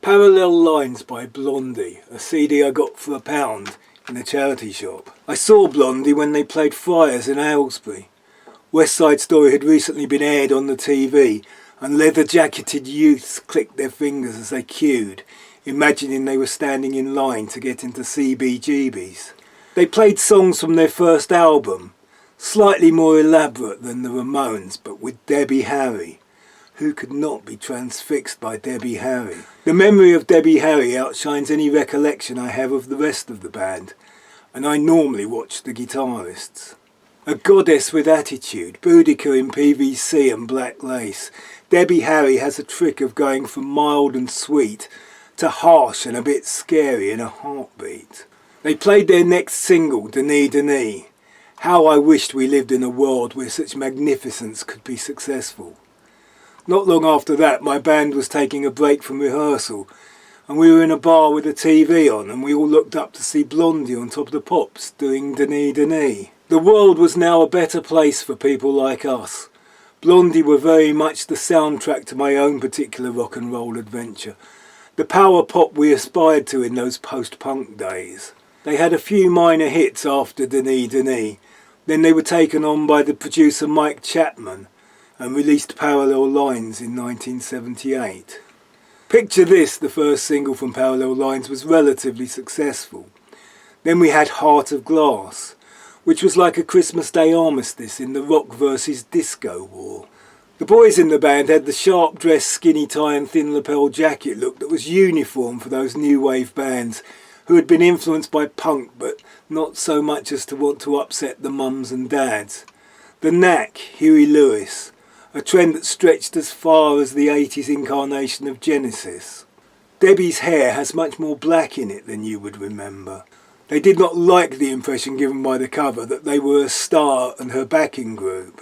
Parallel Lines by Blondie, a CD I got for £1 in a charity shop. I saw Blondie when they played Friars in Aylesbury. West Side Story had recently been aired on the TV, and leather-jacketed youths clicked their fingers as they queued, imagining they were standing in line to get into CBGB's. They played songs from their first album, slightly more elaborate than the Ramones, but with Debbie Harry. Who could not be transfixed by Debbie Harry? The memory of Debbie Harry outshines any recollection I have of the rest of the band, and I normally watch the guitarists. A goddess with attitude, Boudica in PVC and black lace, Debbie Harry has a trick of going from mild and sweet to harsh and a bit scary in a heartbeat. They played their next single, Denis Denis. How I wished we lived in a world where such magnificence could be successful. Not long after that, my band was taking a break from rehearsal, and we were in a bar with a TV on, and we all looked up to see Blondie on Top of the Pops doing Denis Denis. The world was now a better place for people like us. Blondie were very much the soundtrack to my own particular rock and roll adventure, the power pop we aspired to in those post-punk days. They had a few minor hits after Denis Denis, then they were taken on by the producer Mike Chapman, and released Parallel Lines in 1978. Picture This, the first single from Parallel Lines, was relatively successful. Then we had Heart of Glass, which was like a Christmas Day armistice in the rock versus disco war. The boys in the band had the sharp dress, skinny tie and thin lapel jacket look that was uniform for those new wave bands who had been influenced by punk but not so much as to want to upset the mums and dads. The Knack, Huey Lewis, a trend that stretched as far as the 80s incarnation of Genesis. Debbie's hair has much more black in it than you would remember. They did not like the impression given by the cover that they were a star and her backing group.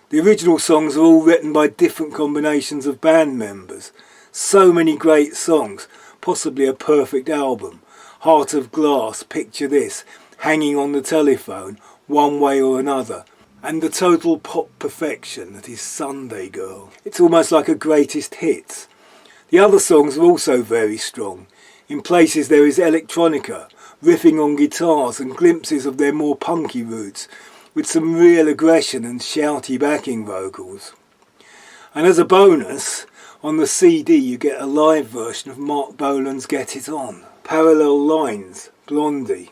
The original songs are all written by different combinations of band members. So many great songs, possibly a perfect album. Heart of Glass, Picture This, Hanging on the Telephone, One Way or Another. And the total pop perfection that is Sunday Girl. It's almost like a greatest hits. The other songs are also very strong. In places there is electronica, riffing on guitars and glimpses of their more punky roots, with some real aggression and shouty backing vocals. And as a bonus, on the CD you get a live version of Mark Bolan's Get It On. Parallel Lines, Blondie.